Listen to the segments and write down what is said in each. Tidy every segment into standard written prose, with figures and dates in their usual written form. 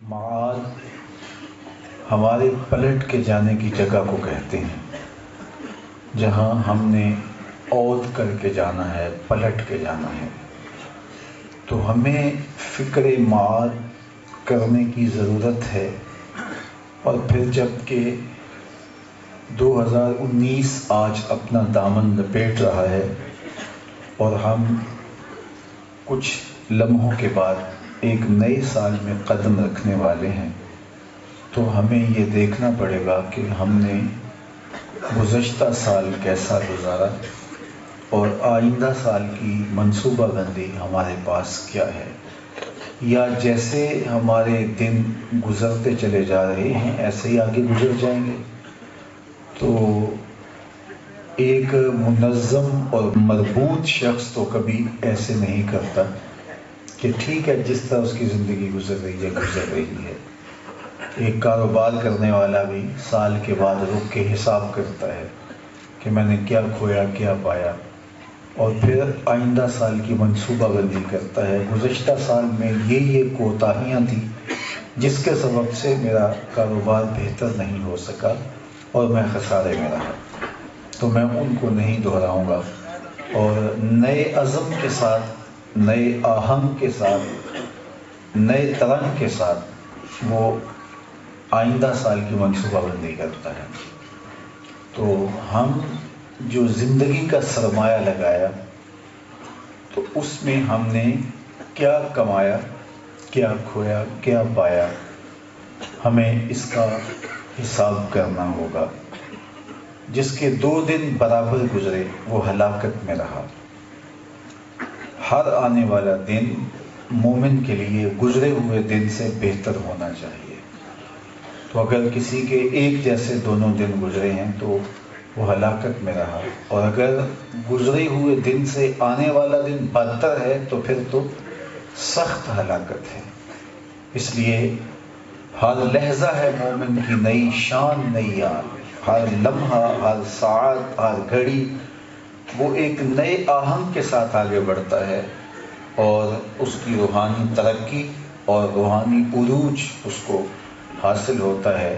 معاد ہمارے پلٹ کے جانے کی جگہ کو کہتے ہیں، جہاں ہم نے عود کر کے جانا ہے، پلٹ کے جانا ہے۔ تو ہمیں فکر معاد کرنے کی ضرورت ہے، اور پھر جب کہ 2019 آج اپنا دامن لپیٹ رہا ہے اور ہم کچھ لمحوں کے بعد ایک نئے سال میں قدم رکھنے والے ہیں، تو ہمیں یہ دیکھنا پڑے گا کہ ہم نے گزشتہ سال کیسا گزارا اور آئندہ سال کی منصوبہ بندی ہمارے پاس کیا ہے، یا جیسے ہمارے دن گزرتے چلے جا رہے ہیں ایسے ہی آگے گزر جائیں گے۔ تو ایک منظم اور مربوط شخص تو کبھی ایسے نہیں کرتا کہ ٹھیک ہے جس طرح اس کی زندگی گزر رہی ہے۔ ایک کاروبار کرنے والا بھی سال کے بعد رک کے حساب کرتا ہے کہ میں نے کیا کھویا، کیا پایا، اور پھر آئندہ سال کی منصوبہ بندی کرتا ہے۔ گزشتہ سال میں یہ کوتاہیاں تھیں جس کے سبب سے میرا کاروبار بہتر نہیں ہو سکا اور میں خسارے میں رہا، تو میں ان کو نہیں دہراؤں گا، اور نئے عزم کے ساتھ، نئے آہنگ کے ساتھ، نئے ترنگ کے ساتھ وہ آئندہ سال کی منصوبہ بندی کرتا ہے۔ تو ہم جو زندگی کا سرمایہ لگایا، تو اس میں ہم نے کیا کمایا، کیا کھویا، کیا پایا، ہمیں اس کا حساب کرنا ہوگا۔ جس کے 2 دن برابر گزرے وہ ہلاکت میں رہا۔ ہر آنے والا دن مومن کے لیے گزرے ہوئے دن سے بہتر ہونا چاہیے۔ تو اگر کسی کے ایک جیسے دونوں دن گزرے ہیں تو وہ ہلاکت میں رہا، اور اگر گزرے ہوئے دن سے آنے والا دن بدتر ہے تو پھر تو سخت ہلاکت ہے۔ اس لیے ہر لحظہ ہے مومن کی نئی شان، نئی یاد۔ ہر لمحہ، ہر ساعت، ہر گھڑی وہ ایک نئے آہنگ کے ساتھ آگے بڑھتا ہے، اور اس کی روحانی ترقی اور روحانی عروج اس کو حاصل ہوتا ہے۔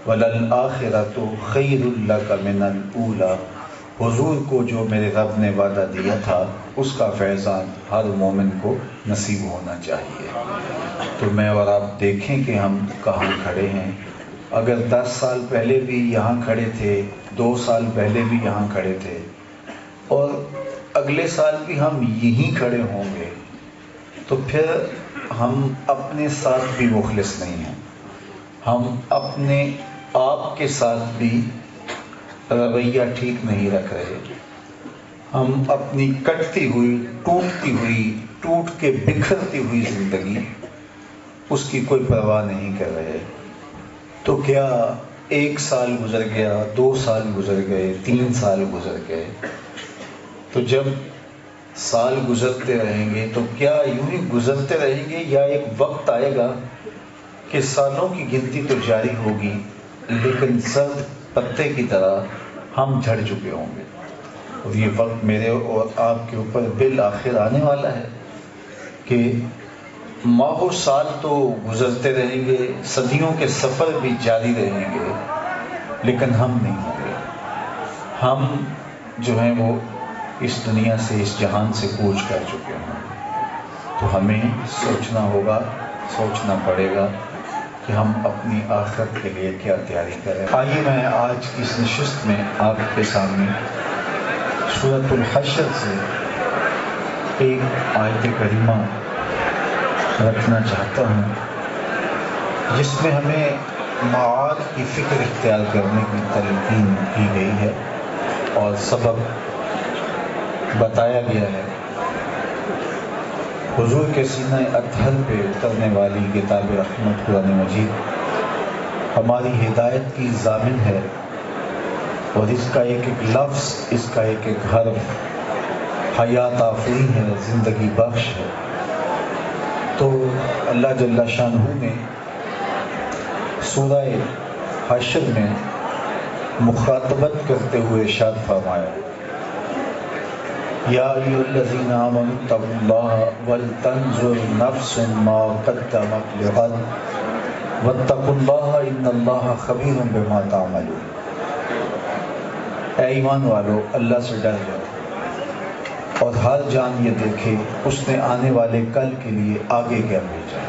وَلَلْآخِرَةُ خَيْرٌ لَكَ مِنَ الْأُولَىٰ، حضور کو جو میرے رب نے وعدہ دیا تھا اس کا فیضان ہر مومن کو نصیب ہونا چاہیے۔ تو میں اور آپ دیکھیں کہ ہم کہاں کھڑے ہیں۔ اگر 10 سال پہلے بھی یہاں کھڑے تھے، 2 سال پہلے بھی یہاں کھڑے تھے، اور اگلے سال بھی ہم یہیں کھڑے ہوں گے، تو پھر ہم اپنے ساتھ بھی مخلص نہیں ہیں، ہم اپنے آپ کے ساتھ بھی رویہ ٹھیک نہیں رکھ رہے، ہم اپنی کٹتی ہوئی، ٹوٹتی ہوئی، ٹوٹ کے بکھرتی ہوئی زندگی اس کی کوئی پرواہ نہیں کر رہے۔ تو کیا 1 سال گزر گیا، 2 سال گزر گئے، 3 سال گزر گئے، تو جب سال گزرتے رہیں گے تو کیا یوں ہی گزرتے رہیں گے، یا ایک وقت آئے گا کہ سالوں کی گنتی تو جاری ہوگی لیکن سرد پتے کی طرح ہم جھڑ چکے ہوں گے، اور یہ وقت میرے اور آپ کے اوپر بالآخر آنے والا ہے کہ ماہ و سال تو گزرتے رہیں گے، صدیوں کے سفر بھی جاری رہیں گے، لیکن ہم نہیں ہوں گے۔ ہم جو ہیں وہ اس دنیا سے، اس جہان سے کوچ کر چکے ہوں گے۔ تو ہمیں سوچنا ہوگا، سوچنا پڑے گا کہ ہم اپنی آخرت کے لیے کیا تیاری کریں۔ آئیے میں آج کی اس نشست میں آپ کے سامنے سورۃ الحشر سے ایک آیت کریمہ رکھنا چاہتا ہوں، جس میں ہمیں معاد کی فکر اختیار کرنے کی تلقین کی گئی ہے اور سبب بتایا گیا ہے۔ حضور کے سینہ اطہر پہ اترنے والی کتاب رحمت قرآن مجید ہماری ہدایت کی ضامن ہے، اور اس کا ایک ایک لفظ، اس کا ایک ایک حرف حیات آفرین ہے، زندگی بخش ہے۔ تو اللہ جل شانہ نے سورہ حشر میں مخاطبت کرتے ہوئے ارشاد فرمایا، یا ایھا الذین آمنوا اتقوا اللہ ولتنظر نفس ما قدمت لغد واتقوا اللہ ان اللہ خبیر بما تعملون۔ اے ایمان والو، اللہ سے ڈر جاؤ اور ہر جان یہ دیکھے اس نے آنے والے کل کے لیے آگے کیا بھیجا۔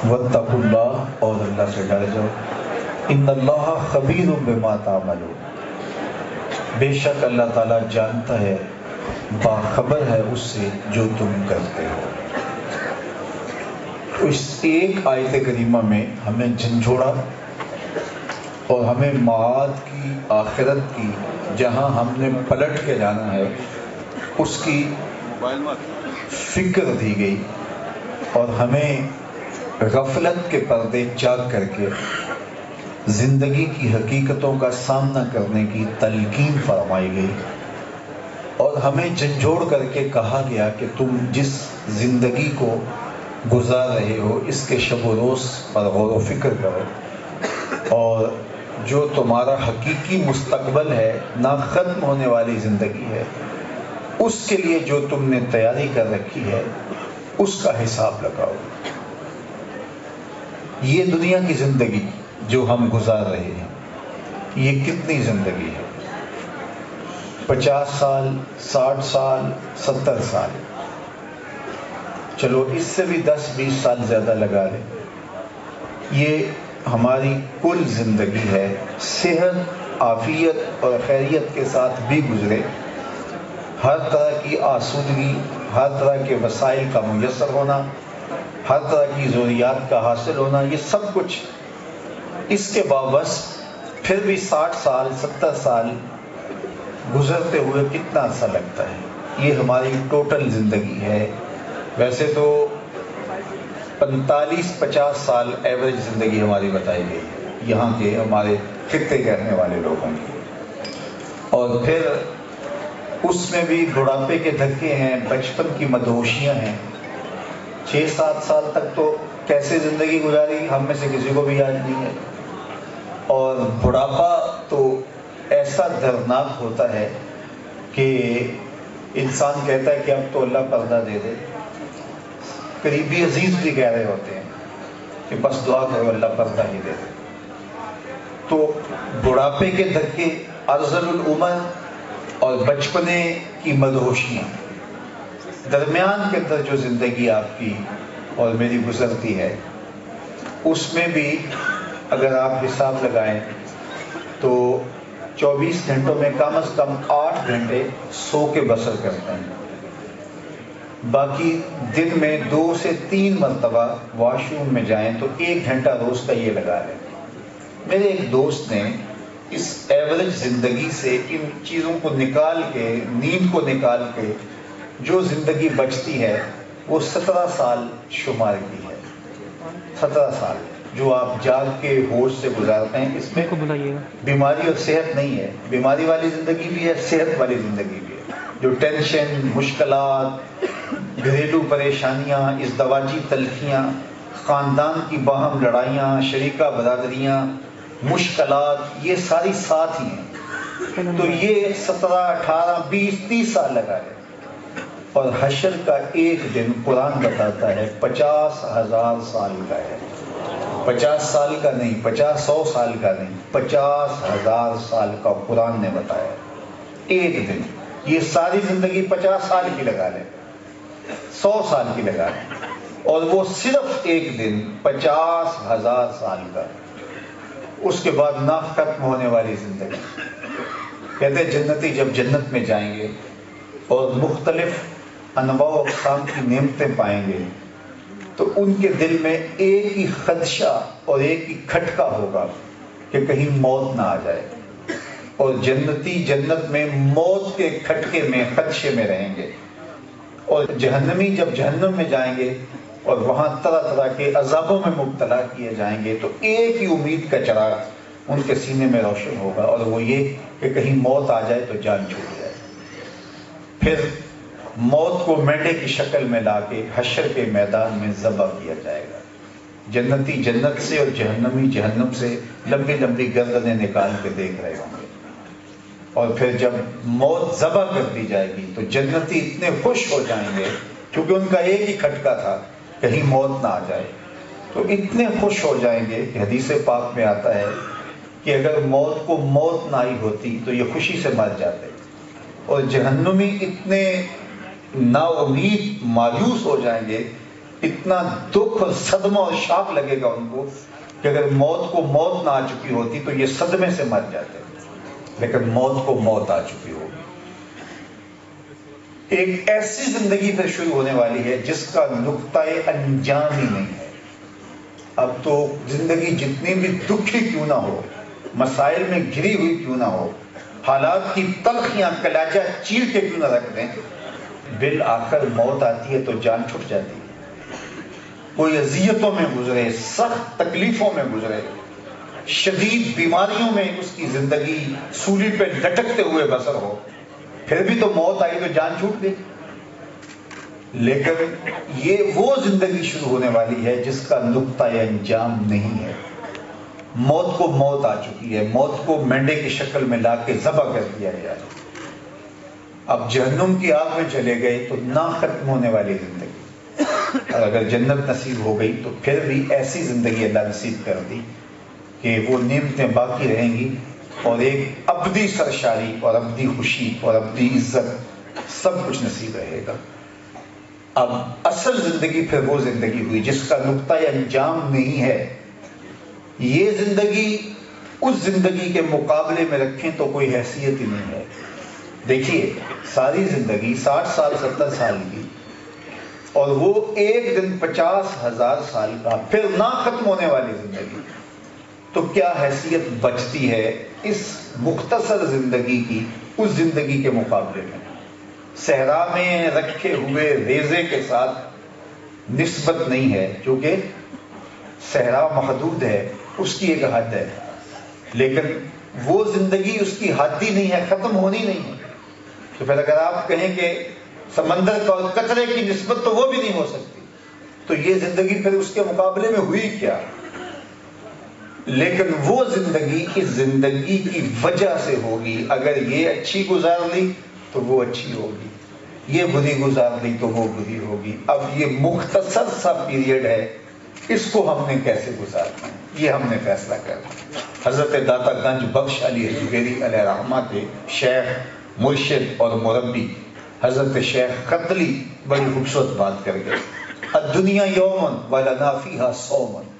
واتقوا اللہ، اور اللہ سے ڈر جاؤ، ان اللہ خبیر بما تعملون، بے شک اللہ تعالیٰ جانتا ہے، باخبر ہے اس سے جو تم کرتے ہو۔ اس ایک آیت کریمہ میں ہمیں جھنجھوڑا اور ہمیں معاد کی، آخرت کی، جہاں ہم نے پلٹ کے جانا ہے اس کی فکر دی گئی، اور ہمیں غفلت کے پردے چاک کر کے زندگی کی حقیقتوں کا سامنا کرنے کی تلقین فرمائی گئی، اور ہمیں جھنجھوڑ کر کے کہا گیا کہ تم جس زندگی کو گزار رہے ہو اس کے شب و روز پر غور و فکر کرو، اور جو تمہارا حقیقی مستقبل ہے، نہ ختم ہونے والی زندگی ہے، اس کے لیے جو تم نے تیاری کر رکھی ہے اس کا حساب لگاؤ۔ یہ دنیا کی زندگی جو ہم گزار رہے ہیں، یہ کتنی زندگی ہے؟ 50 سال، 60 سال، 70 سال، چلو اس سے بھی 10-20 سال زیادہ لگا لیں، یہ ہماری کل زندگی ہے۔ صحت، عافیت اور خیریت کے ساتھ بھی گزرے، ہر طرح کی آسودگی، ہر طرح کے وسائل کا میسر ہونا، ہر طرح کی ضروریات کا حاصل ہونا، یہ سب کچھ اس کے باوجود پھر بھی 60 سال، 70 سال گزرتے ہوئے کتنا عرصہ لگتا ہے؟ یہ ہماری ٹوٹل زندگی ہے۔ ویسے تو 45-50 سال ایوریج زندگی ہماری بتائی گئی ہے یہاں کے ہمارے خطے کے رہنے والے لوگوں کی، اور پھر اس میں بھی بڑھاپے کے دھکے ہیں، بچپن کی مدہوشیاں ہیں۔ 6-7 سال تک تو کیسے زندگی گزاری ہم میں سے کسی کو بھی یاد نہیں ہے، اور بڑھاپا تو ایسا دردناک ہوتا ہے کہ انسان کہتا ہے کہ اب تو اللہ پردہ دے دے۔ قریبی عزیز بھی کہہ رہے ہوتے ہیں کہ بس دعا کرو اللہ پردہ ہی دے دے۔ تو بڑھاپے کے دھکے، ارذل العمر اور بچپنے کی مدہوشیاں، درمیان کے اندر جو زندگی آپ کی اور میری گزرتی ہے، اس میں بھی اگر آپ حساب لگائیں تو 24 گھنٹوں میں کم از کم 8 گھنٹے سو کے بسر کرتے ہیں، باقی دن میں 2 سے 3 مرتبہ واش روم میں جائیں تو 1 گھنٹہ روز کا یہ لگا لیں۔ میرے ایک دوست نے اس ایوریج زندگی سے ان چیزوں کو نکال کے، نیند کو نکال کے جو زندگی بچتی ہے وہ 17 سال شمار کی ہے۔ 17 سال جو آپ جاگ کے ہوش سے گزارتے ہیں، اس میں بیماری اور صحت نہیں ہے، بیماری والی زندگی بھی ہے، صحت والی زندگی بھی ہے۔ جو ٹینشن، مشکلات، گھریلو پریشانیاں، ازدواجی تلخیاں، خاندان کی باہم لڑائیاں، شریکہ برادریاں، مشکلات، یہ ساری ساتھ ہی ہیں۔ تو یہ 17، 18، 20، 30 سال لگا ہے، اور حشر کا ایک دن قرآن بتاتا ہے 50,000 سال کا ہے۔ 50 سال کا نہیں، 50-100 سال کا نہیں، 50,000 سال کا قرآن نے بتایا ایک دن۔ یہ ساری زندگی 50 سال کی لگا لیں، 100 سال کی لگا لیں، اور وہ صرف ایک دن 50,000 سال کا، اس کے بعد نہ ختم ہونے والی زندگی۔ کہتے ہیں جنتی جب جنت میں جائیں گے اور مختلف انواع و اقسام کی نعمتیں پائیں گے تو ان کے دل میں ایک ہی خدشہ اور ایک ہی کھٹکا ہوگا کہ کہیں موت نہ آ جائے، اور جنتی جنت میں موت کے کھٹکے میں، خدشے میں رہیں گے، اور جہنمی جب جہنم میں جائیں گے اور وہاں طرح طرح کے عذابوں میں مبتلا کیے جائیں گے تو ایک ہی امید کا چراغ ان کے سینے میں روشن ہوگا، اور وہ یہ کہ کہیں موت آ جائے تو جان چھوٹ جائے۔ پھر موت کو مینڈے کی شکل میں لا کے حشر کے میدان میں ذبح کیا جائے گا۔ جنتی جنت سے اور جہنمی جہنم سے لمبی لمبی گردنیں نکال کے دیکھ رہے ہوں گے، اور پھر جب موت ذبح کر دی جائے گی تو جنتی اتنے خوش ہو جائیں گے کیونکہ ان کا ایک ہی کھٹکا تھا کہیں موت نہ آ جائے، تو اتنے خوش ہو جائیں گے کہ حدیث پاک میں آتا ہے کہ اگر موت کو موت نہ آئی ہوتی تو یہ خوشی سے مر جاتے، اور جہنمی اتنے نا امید مایوس ہو جائیں گے، اتنا دکھ اور صدمہ اور شاک لگے گا ان کو کہ اگر موت کو موت نہ آ چکی ہوتی تو یہ صدمے سے مر جاتے، لیکن موت کو موت آ چکی ہوگی۔ ایک ایسی زندگی پھر شروع ہونے والی ہے جس کا نقطۂ انجام ہی نہیں ہے۔ اب تو زندگی جتنی بھی دکھی کیوں نہ ہو، مسائل میں گھری ہوئی کیوں نہ ہو، حالات کی تلخیاں کلیجہ چیر کے کیوں نہ رکھ دیں، بالآخر موت آتی ہے تو جان چھٹ جاتی ہے۔ کوئی اذیتوں میں گزرے، سخت تکلیفوں میں گزرے، شدید بیماریوں میں اس کی زندگی سولی پہ لٹکتے ہوئے بسر ہو، پھر بھی تو موت آئی تو جان چھوٹ گئی۔ لیکن یہ وہ زندگی شروع ہونے والی ہے جس کا نقطۂ انجام نہیں ہے۔ موت کو موت آ چکی ہے، موت کو مینڈے کی شکل میں لا کے ذبح کر دیا گیا ہے۔ اب جہنم کی آگ میں چلے گئے تو نہ ختم ہونے والی زندگی، اور اگر جنت نصیب ہو گئی تو پھر بھی ایسی زندگی اللہ نصیب کر دی کہ وہ نعمتیں باقی رہیں گی، اور ایک ابدی سرشاری اور ابدی خوشی اور ابدی عزت سب کچھ نصیب رہے گا۔ اب اصل زندگی پھر وہ زندگی ہوئی جس کا نقطۂ انجام نہیں ہے۔ یہ زندگی اس زندگی کے مقابلے میں رکھیں تو کوئی حیثیت ہی نہیں ہے۔ دیکھیے ساری زندگی 60 سال 70 سال کی، اور وہ ایک دن 50,000 سال کا، پھر نہ ختم ہونے والی زندگی، تو کیا حیثیت بچتی ہے اس مختصر زندگی کی اس زندگی کے مقابلے میں؟ صحرا میں رکھے ہوئے ریزے کے ساتھ نسبت نہیں ہے، کیونکہ صحرا محدود ہے، اس کی ایک حد ہے، لیکن وہ زندگی اس کی حد ہی نہیں ہے، ختم ہونی نہیں ہے۔ تو پھر اگر آپ کہیں کہ سمندر کا اور قطرے کی نسبت تو وہ بھی نہیں ہو سکتی، تو یہ زندگی پھر اس کے مقابلے میں ہوئی کیا؟ لیکن وہ زندگی اس زندگی کی وجہ سے ہوگی۔ اگر یہ اچھی گزار لی تو وہ اچھی ہوگی، یہ بری گزار لی تو وہ بری ہوگی۔ اب یہ مختصر سا پیریڈ ہے، اس کو ہم نے کیسے گزارنا ہے یہ ہم نے فیصلہ کرنا۔ حضرت داتا گنج بخش علی حجویری علیہ رحمہ کے شیخ، مرشد اور مربی حضرت شیخ قتلی بڑی خوبصورت بات کر گئے، الدنیا یومن ولنا فیہا صومن،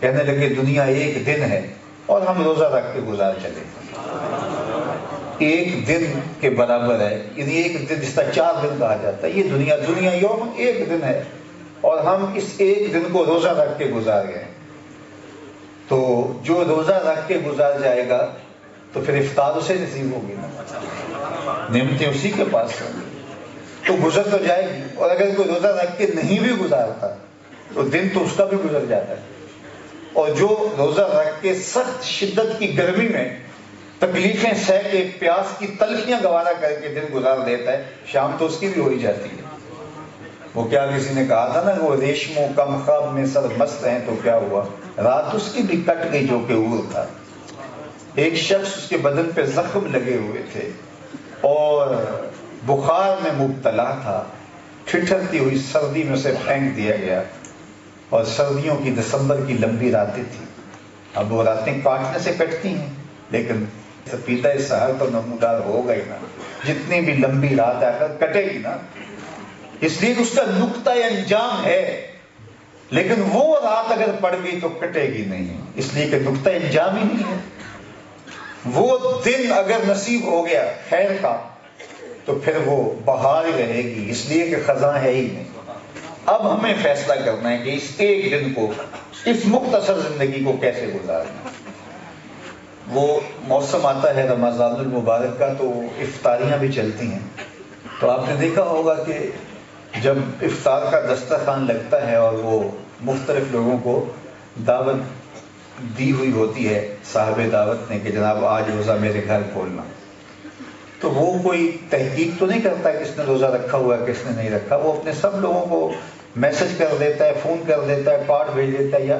کہنے لگے دنیا ایک دن ہے اور ہم روزہ رکھ کے گزار چلے۔ ایک دن کے برابر ہے، یعنی ایک دن جس طرح 4 دن کہا جاتا ہے، یہ دنیا یوم ایک دن ہے، اور ہم اس ایک دن کو روزہ رکھ کے گزار گئے۔ تو جو روزہ رکھ کے گزار جائے گا تو پھر افطار اسے نصیب ہوگی نا، نعمتیں اسی کے پاس ہوں گی، تو گزر تو جائے گی۔ اور اگر کوئی روزہ رکھ کے نہیں بھی گزارتا تو دن تو اس کا بھی گزر جاتا ہے، اور جو روزہ رکھ کے سخت شدت کی گرمی میں تکلیفیں سہ کے پیاس کی تلخیاں گوارا کر کے دن گزار دیتا ہے، شام تو اس کی بھی ہو ہی جاتی ہے۔ وہ کیا کسی نے کہا تھا نا، وہ ریشموں کم خواب میں سر مست ہیں، تو کیا ہوا، رات اس کی بھی کٹ گئی جو کہ عور تھا۔ ایک شخص اس کے بدن پہ زخم لگے ہوئے تھے اور بخار میں مبتلا تھا، ٹھٹھرتی ہوئی سردی میں اسے پھینک دیا گیا، اور سردیوں کی دسمبر کی لمبی راتیں تھیں۔ اب وہ راتیں کاٹنے سے کٹتی ہیں، لیکن سپیدہ سحر تو نمودار ہوگا ہی نا، جتنی بھی لمبی رات آ کر کٹے گی نا، اس لیے اس کا نقطۂ انجام ہے، لیکن وہ رات اگر پڑ گئی تو کٹے گی نہیں، اس لیے کہ نقطۂ انجام ہی نہیں ہے۔ وہ دن اگر نصیب ہو گیا خیر کا تو پھر وہ بہار ہی رہے گی، اس لیے کہ خزاں ہے ہی نہیں۔ اب ہمیں فیصلہ کرنا ہے کہ اس ایک دن کو، اس مختصر زندگی کو کیسے گزارنا۔ وہ موسم آتا ہے رمضان المبارک کا تو افطاریاں بھی چلتی ہیں، تو آپ نے دیکھا ہوگا کہ جب افطار کا دسترخوان لگتا ہے اور وہ مختلف لوگوں کو دعوت دی ہوئی ہوتی ہے صاحب دعوت نے کہ جناب آج روزہ میرے گھر کھولنا، تو وہ کوئی تحقیق تو نہیں کرتا کس نے روزہ رکھا ہوا ہے کس نے نہیں رکھا، وہ اپنے سب لوگوں کو میسج کر دیتا ہے، فون کر دیتا ہے، کارڈ بھیج دیتا ہے، یا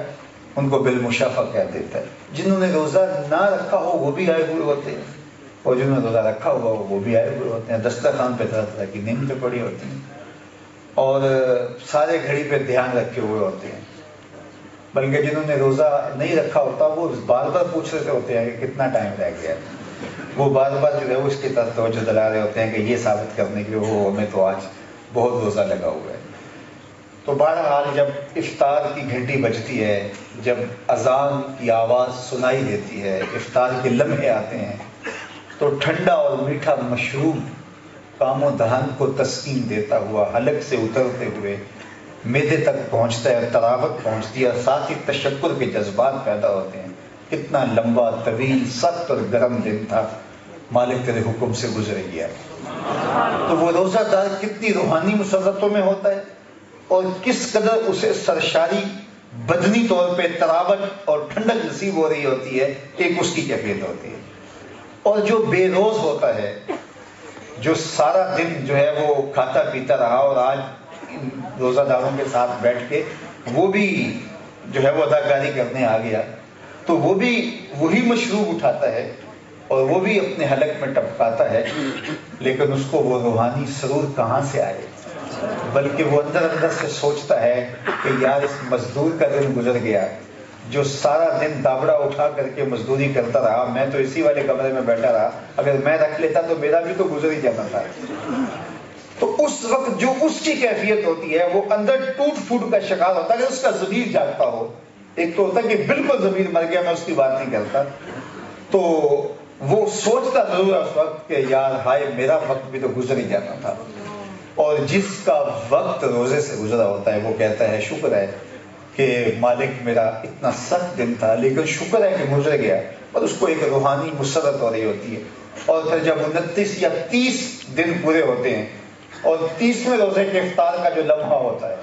ان کو بالمشافہ کہہ دیتا ہے۔ جنہوں نے روزہ نہ رکھا ہو وہ بھی آئے ہوئے ہوتے ہیں، اور جنہوں نے روزہ رکھا ہوا ہو وہ بھی آئے ہوئے ہوتے ہیں۔ دسترخوان پہ طرح طرح کی نعمتیں پڑی ہوتی ہیں، اور سارے گھڑی پہ دھیان رکھے ہوئے ہوتے ہیں۔ بلکہ جنہوں نے روزہ نہیں رکھا ہوتا وہ بار بار پوچھ رہے ہوتے ہیں کہ کتنا ٹائم رہ گیا، وہ بار بار جو ہے اس کی طرف توجہ دلا رہے ہوتے ہیں کہ یہ ثابت کرنے کے وہ ہمیں تو آج بہت روزہ لگا ہوا ہے۔ تو بہرحال جب افطار کی گھنٹی بجتی ہے، جب اذان کی آواز سنائی دیتی ہے، افطار کے لمحے آتے ہیں، تو ٹھنڈا اور میٹھا مشروب کام و دہن کو تسکین دیتا ہوا حلق سے اترتے ہوئے معدے تک پہنچتا ہے، تراوت پہنچتی ہے، اور ساتھ ہی تشکر کے جذبات پیدا ہوتے ہیں۔ کتنا لمبا، طویل، سخت اور گرم دن تھا، مالک تیرے حکم سے گزر گیا۔ تو وہ روزہ دار کتنی روحانی مسرتوں میں ہوتا ہے، اور کس قدر اسے سرشاری بدنی طور پہ تراوت اور ٹھنڈک نصیب ہو رہی ہوتی ہے، ایک اس کی کیفیت ہوتی ہے۔ اور جو بے روز ہوتا ہے، جو سارا دن جو ہے وہ کھاتا پیتا رہا اور آج روزہ داروں کے ساتھ بیٹھ کے وہ بھی جو ہے وہ اداکاری کرنے آ گیا، تو وہ بھی وہی مشروب اٹھاتا ہے اور وہ بھی اپنے حلق میں ٹپکاتا ہے، لیکن اس کو وہ روحانی سرور کہاں سے آئے؟ بلکہ وہ اندر اندر سے سوچتا ہے کہ یار اس مزدور کا دن گزر گیا جو سارا دن دابڑا اٹھا کر کے مزدوری کرتا رہا، میں تو اسی والے کمرے میں بیٹھا رہا، اگر میں رکھ لیتا تو میرا بھی تو گزر ہی جانا تھا۔ تو اس وقت جو اس کی کیفیت ہوتی ہے، وہ اندر ٹوٹ پھوٹ کا شکار ہوتا ہے کہ اس کا ضمیر جاگتا ہو۔ ایک تو ہوتا ہے کہ بالکل ضمیر مر گیا، میں اس کی بات نہیں کرتا، تو وہ سوچتا ضرور ہے اس وقت کہ یار ہائے میرا وقت بھی تو گزر ہی جانا تھا۔ اور جس کا وقت روزے سے گزرا ہوتا ہے وہ کہتا ہے شکر ہے کہ مالک میرا اتنا سخت دن تھا لیکن شکر ہے کہ گزر گیا، اور اس کو ایک روحانی مسرت ہو رہی ہوتی ہے۔ اور پھر جب 29 یا 30 دن پورے ہوتے ہیں اور 30ویں روزے کے افطار کا جو لمحہ ہوتا ہے،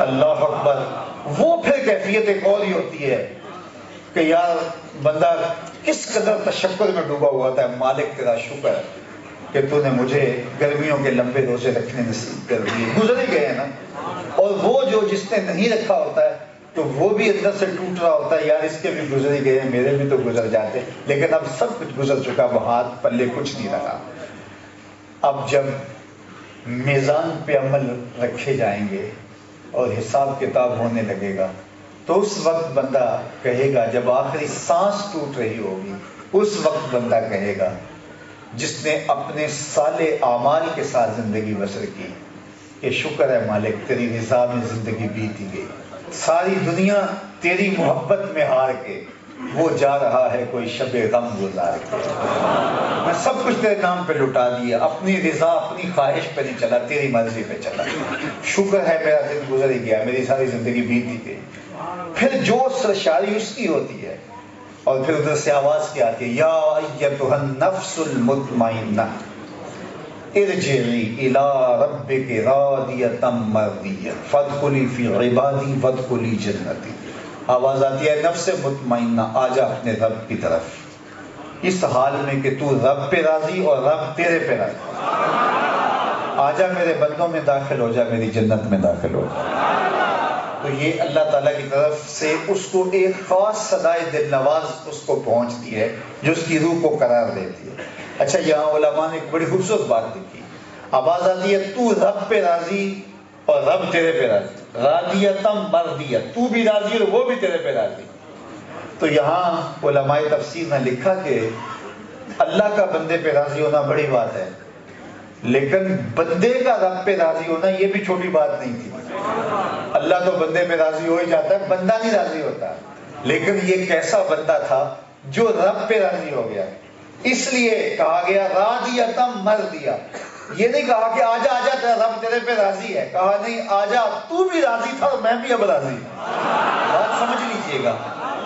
اللہ اکبر، وہ پھر کیفیت ایک اور ہی ہوتی ہے کہ یار بندہ کس قدر تشکر میں ڈوبا ہوا تھا، مالک تیرا شکر ہے کہ تو نے مجھے گرمیوں کے لمبے روزے رکھنے نصیب کر دیے، گزر ہی گئے ہیں نا۔ اور وہ جو جس نے نہیں رکھا ہوتا ہے تو وہ بھی اندر سے ٹوٹ رہا ہوتا ہے، یار اس کے بھی گزر ہی گئے ہیں، میرے بھی تو گزر جاتے، لیکن اب سب کچھ گزر چکا، وہ ہاتھ پلے کچھ نہیں رہا۔ اب جب میزان پہ عمل رکھے جائیں گے اور حساب کتاب ہونے لگے گا تو اس وقت بندہ کہے گا، جب آخری سانس ٹوٹ رہی ہوگی اس وقت بندہ کہے گا جس نے اپنے صالح اعمال کے ساتھ زندگی بسر کی کہ شکر ہے مالک تیری رضا میں زندگی بیتی گئی، ساری دنیا تیری محبت میں ہار کے وہ جا رہا ہے کوئی شب غم گزار کے، میں سب کچھ تیرے نام پہ لٹا دیا، اپنی رضا اپنی خواہش پہ نہیں چلا، تیری مرضی پہ چلا، شکر ہے میرا دن گزر ہی گیا، میری ساری زندگی بیتی گئی۔ پھر جو سرشاری اس کی ہوتی ہے، اور پھر ادھر سے آواز کیا آتی ہے، یا ایتھا النفس المطمئنہ ارجعی الی ربک راضیۃ مرضیہ فادخلی فی عبادی وادخلی جنتی۔ آواز آتی ہے نفس مطمئنہ آجا اپنے رب کی طرف، اس حال میں کہ تو رب پہ راضی اور رب تیرے پہ راضی، آجا میرے بندوں میں داخل ہو جا، میری جنت میں داخل ہو جا۔ تو یہ اللہ تعالیٰ کی طرف سے اس کو ایک خاص صدائے دل نواز اس کو پہنچتی ہے جو اس کی روح کو قرار دیتی ہے۔ اچھا یہاں علماء نے ایک بڑی خوبصورت بات لکھی، آواز آتی ہے تو رب پہ راضی اور رب تیرے پہ راضی، راضیتم مرضیت، تو بھی راضی اور وہ بھی تیرے پہ راضی۔ تو یہاں علماء تفسیر نے لکھا کہ اللہ کا بندے پہ راضی ہونا بڑی بات ہے، لیکن بندے کا رب پہ راضی ہونا یہ بھی چھوٹی بات نہیں تھی۔ اللہ تو بندے پہ راضی ہو ہی جاتا ہے، بندہ نہیں راضی ہوتا، لیکن یہ کیسا بندہ تھا جو رب پہ راضی ہو گیا، اس لیے کہا گیا راضیتم مرضیہ۔ یہ نہیں کہا کہ آجا آجا تیرا رب تیرے پہ راضی ہے، کہا نہیں آجا تو بھی راضی تھا اور میں بھی اب راضی ہوں۔ بات سمجھ لیجئے گا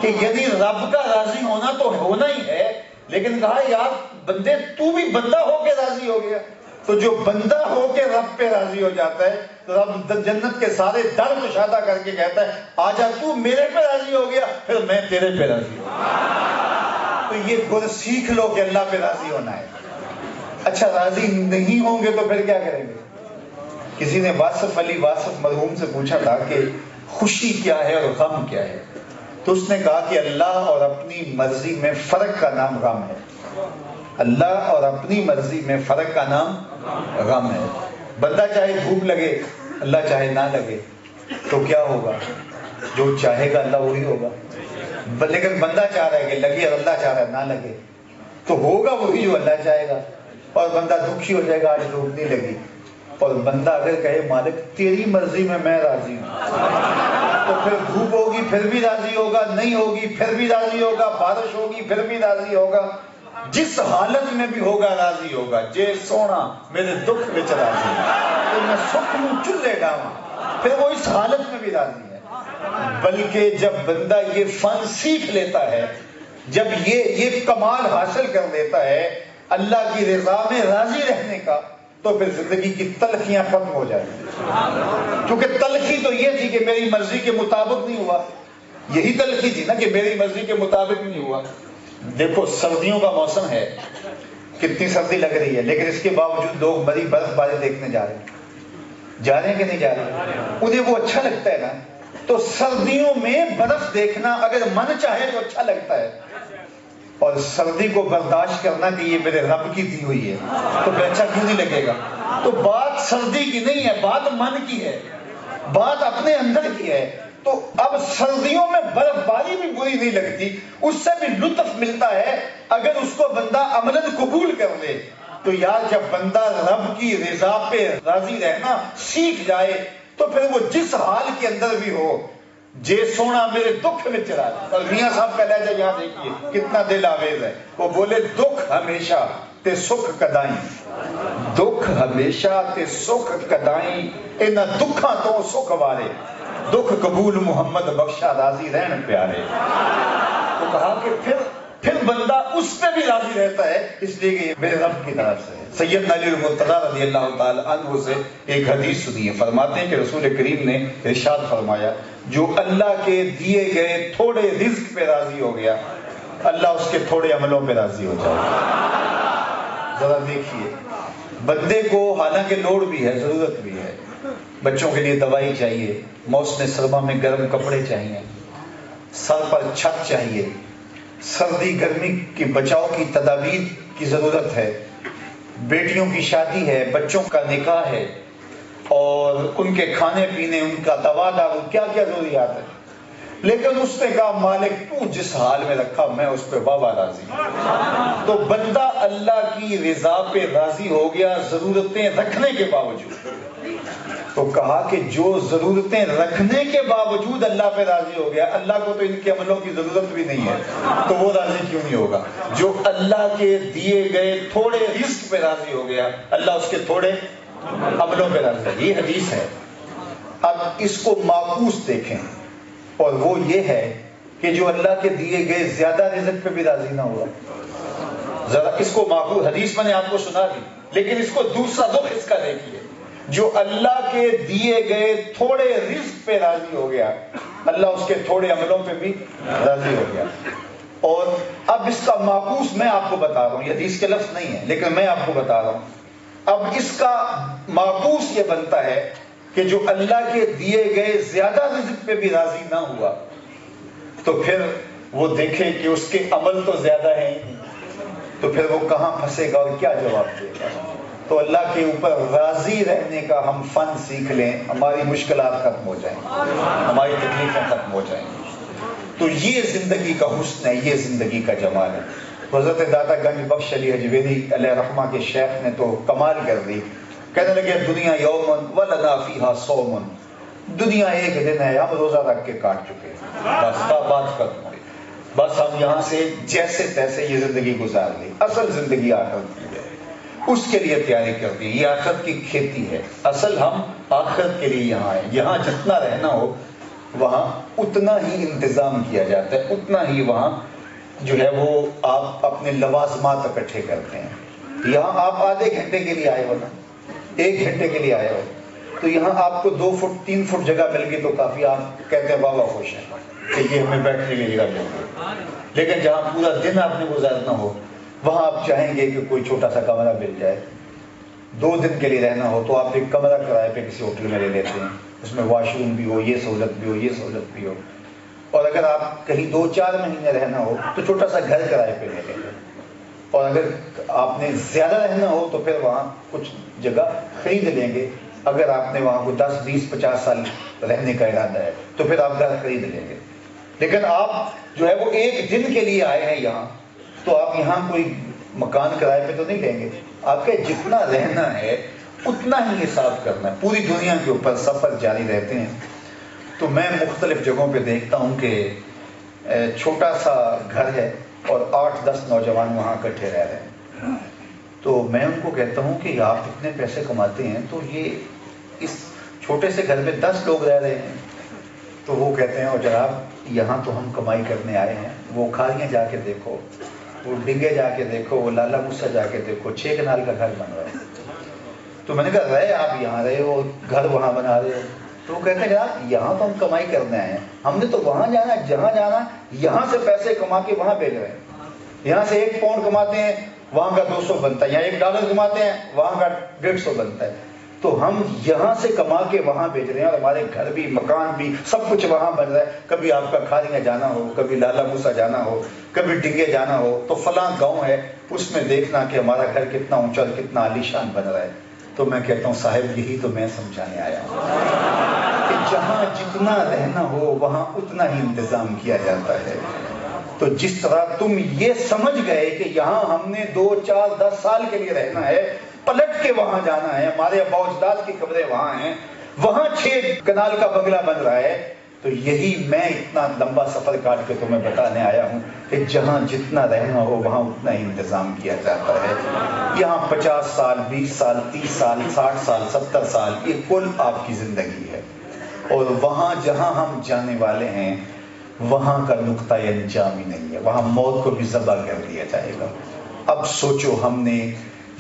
کہ یعنی رب کا راضی ہونا تو ہونا ہی ہے، لیکن کہا یار بندے تو بھی بندہ ہو کے راضی ہو گیا، تو جو بندہ ہو کے رب پہ راضی ہو جاتا ہے تو رب جنت کے سارے در کشادہ کر کے کہتا ہے آجا تو میرے پہ راضی ہو گیا پھر میں تیرے پہ راضی ہوں۔ تو یہ گر سیکھ لو کہ اللہ پہ راضی ہونا ہے۔ اچھا راضی نہیں ہوں گے تو پھر کیا کریں گے؟ کسی نے واصف علی واصف مرحوم سے پوچھا تھا کہ خوشی کیا ہے اور غم کیا ہے، تو اس نے کہا کہ اللہ اور اپنی مرضی میں فرق کا نام غم ہے، اللہ اور اپنی مرضی میں فرق کا نام غم ہے۔ بندہ چاہے دھوپ لگے اللہ چاہے نہ لگے تو کیا ہوگا؟ جو چاہے گا اللہ وہی ہوگا. لیکن بندہ چاہ رہا ہے کہ لگے اور اللہ چاہ رہا ہے نہ لگے، تو ہوگا وہی جو اللہ چاہے گا. اور بندہ دکھی ہو جائے گا آج دھوپ نہیں لگی، اور بندہ اگر کہے مالک تیری مرضی میں راضی ہوں، تو پھر دھوپ ہوگی پھر بھی راضی ہوگا، نہیں ہوگی پھر بھی راضی ہوگا، بارش ہوگی پھر بھی راضی ہوگا. جس حالت میں بھی ہوگا راضی ہوگا. جے سونا میرے دکھ وچ راضی تو میں سکھ نوں چلے ڈاواں، پھر وہ اس حالت میں بھی راضی ہے. بلکہ جب بندہ یہ فن سیکھ لیتا ہے، جب یہ کمال حاصل کر لیتا ہے اللہ کی رضا میں راضی رہنے کا، تو پھر زندگی کی تلخیاں ختم ہو جائیں گی. کیونکہ تلخی تو یہ تھی کہ میری مرضی کے مطابق نہیں ہوا، یہی تلخی تھی نا کہ میری مرضی کے مطابق نہیں ہوا. دیکھو سردیوں کا موسم ہے، کتنی سردی لگ رہی ہے، لیکن اس کے باوجود لوگ بڑی برف باری دیکھنے جا رہے ہیں کہ نہیں جا رہے؟ انہیں وہ اچھا لگتا ہے نا. تو سردیوں میں برف دیکھنا اگر من چاہے تو اچھا لگتا ہے، اور سردی کو برداشت کرنا کہ یہ میرے رب کی دی ہوئی ہے تو پھر اچھا کیوں نہیں لگے گا؟ تو بات سردی کی نہیں ہے، بات من کی ہے، بات اپنے اندر کی ہے. تو اب سردیوں میں برف باری بھی بری نہیں لگتی، اس سے بھی لطف ملتا ہے اگر اس کو بندہ عملاً قبول کر لے. تو یار جب بندہ رب کی رضا پہ راضی رہنا سیکھ جائے تو پھر وہ جس حال کے اندر بھی ہو، جے سونا میرے دکھ میں چلا. اور میاں صاحب کا لہجہ یہاں دیکھیے کتنا دل آویز ہے. وہ بولے دکھ ہمیشہ تے سکھ کدائیں، دکھ ہمیشہ تے سکھ کدائیں، انہاں دکھاں تو سکھ وارے، دکھ قبول محمد بخشا راضی رہن پیارے. تو کہا کہ پھر بندہ اس پہ بھی راضی رہتا ہے، اس لیے کہ یہ میرے رب کی طرف سے ہے. سیدنا علی المرتضیٰ رضی اللہ تعالی عنہ سے ایک حدیث سنی ہے. فرماتے ہیں کہ رسول کریم نے ارشاد فرمایا جو اللہ کے دیے گئے تھوڑے رزق پہ راضی ہو گیا، اللہ اس کے تھوڑے عملوں پہ راضی ہو جائے گا. ذرا دیکھیے بندے کو حالانکہ لوڑ بھی ہے، ضرورت بھی ہے، بچوں کے لیے دوائی چاہیے، موسم سرما میں گرم کپڑے چاہیے، سر پر چھت چاہیے، سردی گرمی کی بچاؤ کی تدابیر کی ضرورت ہے، بیٹیوں کی شادی ہے، بچوں کا نکاح ہے، اور ان کے کھانے پینے، ان کا دوا دارو، کیا کیا ضروریات ہے. لیکن اس نے کہا مالک تو جس حال میں رکھا میں اس پہ واہ راضی. تو بندہ اللہ کی رضا پہ راضی ہو گیا ضرورتیں رکھنے کے باوجود. تو کہا کہ جو ضرورتیں رکھنے کے باوجود اللہ پہ راضی ہو گیا، اللہ کو تو ان کے عملوں کی ضرورت بھی نہیں ہے، تو وہ راضی کیوں نہیں ہوگا؟ جو اللہ کے دیے گئے تھوڑے رزق پہ راضی ہو گیا، اللہ اس کے تھوڑے عملوں پہ راضی ہے. یہ حدیث ہے. اب اس کو معکوس دیکھیں، اور وہ یہ ہے کہ جو اللہ کے دیے گئے زیادہ رزق پہ بھی راضی نہ ہوا. ذرا اس کو معکوس، حدیث میں نے آپ کو سنا دی، لیکن اس کو دوسرا رخ اس کا دیکھیے. جو اللہ کے دیے گئے تھوڑے رزق پہ راضی ہو گیا، اللہ اس کے تھوڑے عملوں پہ بھی راضی ہو گیا. اور اب اس کا معکوس میں آپ کو بتا رہا ہوں، یہ حدیث کے لفظ نہیں ہے لیکن میں آپ کو بتا رہا ہوں. اب اس کا معکوس یہ بنتا ہے کہ جو اللہ کے دیے گئے زیادہ رزق پہ بھی راضی نہ ہوا، تو پھر وہ دیکھے کہ اس کے عمل تو زیادہ ہیں، تو پھر وہ کہاں پھنسے گا اور کیا جواب دے گا. تو اللہ کے اوپر راضی رہنے کا ہم فن سیکھ لیں، ہماری مشکلات ختم ہو جائیں، ہماری تکلیفیں ختم ہو جائیں. تو یہ زندگی کا حسن ہے، یہ زندگی کا جمال ہے. حضرت داتا گنج بخش علی حجویری علیہ رحمہ کے شیخ نے تو کمال کر دی. کہنے لگے دنیا یومن ولنا فیہا صومن، دنیا ایک دن ہے، ہم روزہ رکھ کے کاٹ چکے، بس بات ختم ہوئی. بس ہم یہاں سے جیسے تیسے یہ زندگی گزار لی. اصل زندگی آخرت کی ہے، اس کے لیے تیاری کر دی. یہ آخرت کی کھیتی ہے. اصل ہم آخرت کے لیے یہاں ہیں. یہاں جتنا رہنا ہو وہاں اتنا ہی انتظام کیا جاتا ہے، اتنا ہی وہاں جو ہے وہ آپ اپنے لوازمات اکٹھے کرتے ہیں. یہاں آپ آدھے گھنٹے کے لیے آئے ہو نا، 1 گھنٹے کے لیے آئے ہو، تو یہاں آپ کو 2 فٹ 3 فٹ جگہ مل گئی تو کافی، آپ کہتے ہیں بابا خوش ہیں کہ یہ ہمیں بیٹھنے کی جگہ مل گئی. لیکن جہاں پورا دن آپ نے گزارنا ہو وہاں آپ چاہیں گے کہ کوئی چھوٹا سا کمرہ مل جائے. 2 دن کے لیے رہنا ہو تو آپ ایک کمرہ کرائے پہ کسی ہوٹل میں لے لیتے ہیں، اس میں واش روم بھی ہو، یہ سہولت بھی ہو، یہ سہولت بھی ہو. اور اگر آپ کہیں 2-4 مہینے رہنا ہو تو چھوٹا سا گھر کرائے پہ لے لیتے ہیں. اور اگر آپ نے زیادہ رہنا ہو تو پھر وہاں کچھ جگہ خرید لیں گے اگر آپ نے وہاں کو 10 20 50 سال رہنے کا ارادہ ہے تو پھر آپ گھر خرید لیں گے. لیکن آپ جو ہے وہ ایک دن کے لیے آئے ہیں یہاں، تو آپ یہاں کوئی مکان کرائے پہ تو نہیں لیں گے. آپ کے جتنا رہنا ہے اتنا ہی حساب کرنا ہے. پوری دنیا کے اوپر سفر جاری رہتے ہیں. تو میں مختلف جگہوں پہ دیکھتا ہوں کہ چھوٹا سا گھر ہے اور 8-10 نوجوان وہاں اکٹھے رہ رہے ہیں. تو میں ان کو کہتا ہوں کہ آپ اتنے پیسے کماتے ہیں تو یہ اس چھوٹے سے گھر میں 10 لوگ رہ رہے ہیں. تو وہ کہتے ہیں اور جناب یہاں تو ہم کمائی کرنے آئے ہیں، وہ کھالیاں جا کے دیکھو، وہ ڈنگے جا کے دیکھو، وہ لالا موسیٰ جا کے دیکھو، 6 کنال کا گھر بن رہا ہے. تو میں نے کہا رہے آپ یہاں رہے ہو، گھر وہاں بنا رہے ہو. تو وہ کہتے ہیں جناب یہاں تو ہم کمائی کرنے آئے ہیں، ہم نے تو وہاں جانا ہے، جہاں جانا یہاں سے پیسے کما کے وہاں بھیج رہے ہیں. یہاں سے 1 پاؤنڈ کماتے ہیں وہاں کا 200 بنتا ہے، یہاں $1 کماتے ہیں وہاں کا 150 بنتا ہے. تو ہم یہاں سے کما کے وہاں بھیج رہے ہیں اور ہمارے گھر بھی مکان بھی سب کچھ وہاں بن رہا ہے. کبھی آپ کا کھالیاں جانا ہو، کبھی لالا موسیٰ جانا ہو، کبھی ڈنگے جانا ہو تو فلاں گاؤں ہے اس میں دیکھنا کہ ہمارا گھر کتنا اونچا اور کتنا عالیشان بن رہا ہے. تو میں کہتا ہوں صاحب یہی تو میں سمجھانے آیا ہوں کہ جہاں جتنا رہنا ہو وہاں اتنا ہی انتظام کیا جاتا ہے. تو جس طرح تم یہ سمجھ گئے کہ یہاں ہم نے 2 4 10 سال کے لیے رہنا ہے، پلٹ کے وہاں جانا ہے، ہمارے ابا اجداد کی قبریں وہاں ہیں، وہاں 6 کنال کا بنگلہ بن رہا ہے. تو یہی میں اتنا لمبا سفر کاٹ کے تمہیں بتانے آیا ہوں کہ جہاں جتنا رہنا ہو وہاں اتنا ہی انتظام کیا جاتا ہے. یہاں 50 سال 20 سال 30 سال 60 سال 70 سال یہ کل آپ کی زندگی ہے. اور وہاں جہاں ہم جانے والے ہیں وہاں کا نقطہ انجام ہی نہیں ہے، وہاں موت کو بھی ذبح کر دیا جائے گا. اب سوچو ہم نے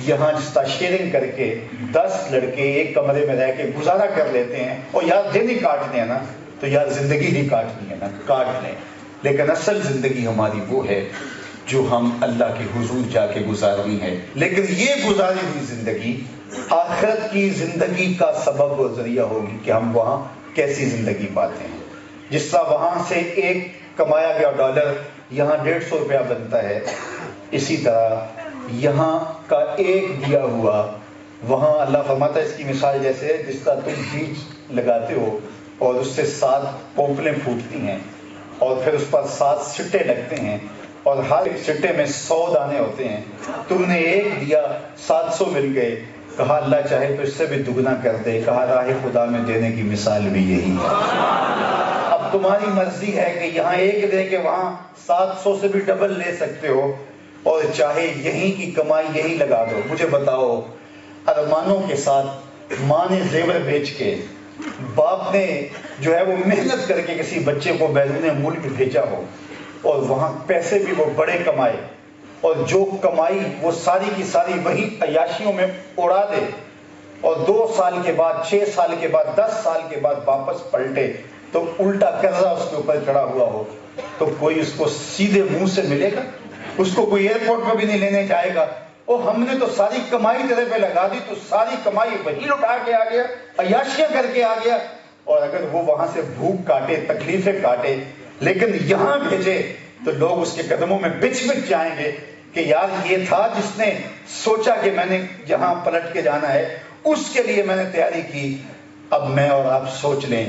یہاں جس طرح شیئرنگ کر کے 10 لڑکے ایک کمرے میں رہ کے گزارا کر لیتے ہیں اور یار دن ہی کاٹنے ہیں نا تو یار زندگی ہی کاٹنی ہے نا کاٹ لیں. لیکن اصل زندگی ہماری وہ ہے جو ہم اللہ کے حضور جا کے گزارنی ہے. لیکن یہ گزاری ہوئی زندگی آخرت کی زندگی کا سبب و ذریعہ ہوگی کہ ہم وہاں کیسی زندگی پاتے ہیں. جس طرح وہاں سے ایک کمایا گیا $1 یہاں 150 روپیہ بنتا ہے، اسی طرح یہاں کا ایک دیا ہوا وہاں اللہ فرماتا ہے اس کی مثال جیسے ہے جس طرح تم بیج لگاتے ہو اور اس سے 7 پوپلیں پھوٹتی ہیں اور پھر اس پر 7 سٹے لگتے ہیں اور ہر سٹے میں 100 دانے ہوتے ہیں. تم نے ایک دیا 700 مل گئے، کہا اللہ چاہے تو اس سے بھی دگنا کر دے، کہا راہ خدا میں دینے کی مثال بھی یہی ہے. اب تمہاری مرضی ہے کہ یہاں ایک دے کے وہاں 700 سے بھی ڈبل لے سکتے ہو اور چاہے یہیں کی کمائی یہی لگا دو. مجھے بتاؤ ارمانوں کے ساتھ ماں نے زیور بیچ کے، باپ نے جو ہے وہ محنت کر کے کسی بچے کو بیرون ملک بھیجا ہو اور وہاں پیسے بھی وہ بڑے کمائے اور جو کمائی وہ ساری کی ساری وہی عیاشیوں میں اڑا دے اور 2 سال کے بعد 6 سال کے بعد 10 سال کے بعد واپس پلٹے تو الٹا قرضہ اس کے اوپر چڑھا ہوا ہو تو کوئی اس کو سیدھے منہ سے ملے گا؟ اس کو کوئی ایئرپورٹ پہ بھی نہیں لینے جائے گا. اور ہم نے تو ساری کمائی تیرے پہ لگا دی تو ساری کمائی وہی لٹا کے آ گیا، عیاشیاں کر کے آ گیا. اور اگر وہ وہاں سے بھوک کاٹے تکلیفیں کاٹے لیکن یہاں بھیجے تو لوگ اس کے قدموں میں بچھ جائیں گے کہ یار یہ تھا جس نے سوچا کہ میں نے یہاں پلٹ کے جانا ہے، اس کے لیے میں نے تیاری کی. اب میں اور آپ سوچ لیں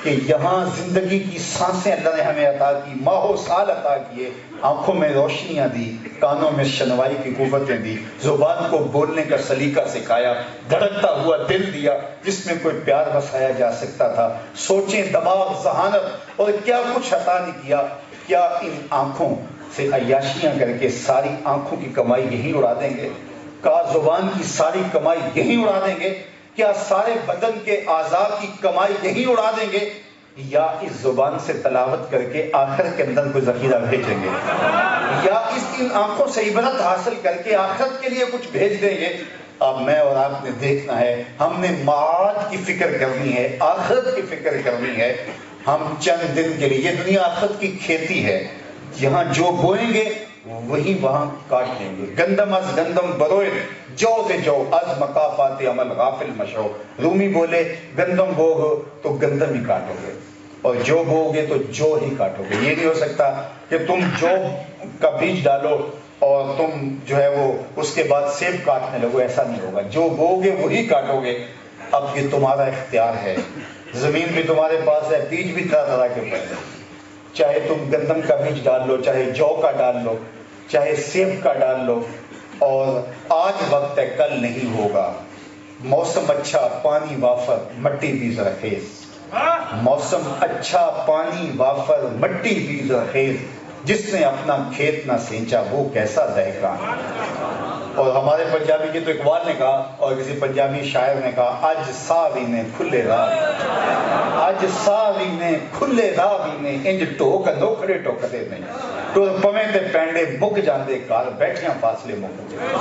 کہ یہاں زندگی کی سانسیں اللہ نے ہمیں عطا کی، ماہ و سال عطا کیے، آنکھوں میں روشنیاں دی، کانوں میں شنوائی کی قوتیں دی، زبان کو بولنے کا سلیقہ سکھایا، دھڑکتا ہوا دل دیا جس میں کوئی پیار بسایا جا سکتا تھا، سوچیں دماغ ذہانت اور کیا کچھ عطا نہیں کیا. کیا ان آنکھوں سے عیاشیاں کر کے ساری آنکھوں کی کمائی یہی اڑا دیں گے؟ کیا زبان کی ساری کمائی یہی اڑا دیں گے؟ کیا سارے بدن کے اعضاء کی کمائی یہی اڑا دیں گے؟ یا اس زبان سے تلاوت کر کے آخرت کے اندر کوئی ذخیرہ بھیجیں گے؟ یا ان آنکھوں سے عبرت حاصل کر کے آخرت کے لیے کچھ بھیج دیں گے؟ اب میں اور آپ نے دیکھنا ہے، ہم نے معاد کی فکر کرنی ہے، آخرت کی فکر کرنی ہے. ہم چند دن کے لیے، یہ دنیا آخرت کی کھیتی ہے، یہاں جو بوئیں گے وہی وہاں کاٹ لیں گے. گندم از گندم بروئے جو دے جو از مقافات عمل غافل مشو. رومی بولے گندم بوگو تو گندم ہی کاٹو گے اور جو بو گے تو جو ہی کاٹو گے. یہ نہیں ہو سکتا کہ تم جو کا بیج ڈالو اور تم جو ہے وہ اس کے بعد سیب کاٹنے لگو، ایسا نہیں ہوگا. جو بو گے وہی کاٹو گے. اب یہ تمہارا اختیار ہے، زمین بھی تمہارے پاس ہے، بیج بھی طرح طرح کے پڑے، چاہے تم گندم کا بیج ڈال لو، چاہے جو کا ڈال لو، چاہے سیب کا ڈال لو، اور آج وقت ہے، کل نہیں ہوگا۔ موسم اچھا، پانی وافر، مٹی بھی زرخیز، موسم اچھا، پانی وافر، مٹی بھی زرخیز، جس نے اپنا کھیت نہ سینچا وہ کیسا دہقان۔ اور ہمارے پنجابی کے تو اقبال نے کہا، اور کسی پنجابی شاعر نے کہا، اج ساوی نے کھلے راہ، اج ساوی نے کھلے راہ نے، انج ٹوک نوکھڑے ٹوکتے نہیں، تو پویں تے پینڈے مک جاندے کار، بیٹھیاں فاصلے مک جاندے۔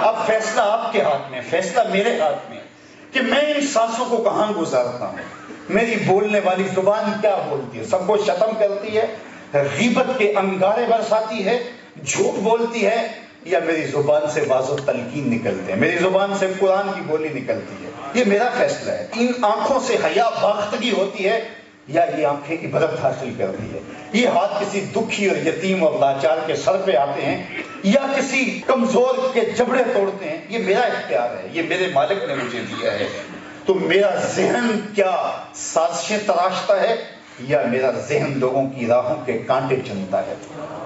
اب فیصلہ آپ کے ہاتھ میں، فیصلہ میرے ہاتھ میں، کہ میں ان سانسوں کو کہاں گزارتا ہوں۔ میری بولنے والی زبان کیا بولتی ہے؟ سب کو شتم کرتی ہے، غیبت کے انگارے برساتی ہے، جھوٹ بولتی ہے، یا میری زبان سے واضح تلقین نکلتے ہیں، میری زبان سے قرآن کی بولی نکلتی ہے؟ یہ میرا فیصلہ ہے۔ ان آنکھوں سے حیا باختگی ہوتی ہے، یا یہ آنکھیں عبرت حاصل کرتی ہے؟ یہ ہاتھ کسی دکھی اور یتیم اور لاچار کے سر پہ آتے ہیں، یا کسی کمزور کے جبڑے توڑتے ہیں؟ یہ میرا اختیار ہے، یہ میرے مالک نے مجھے دیا ہے۔ تو میرا ذہن کیا سازشیں تراشتا ہے، یا میرا ذہن لوگوں کی راہوں کے کانٹے چنتا ہے؟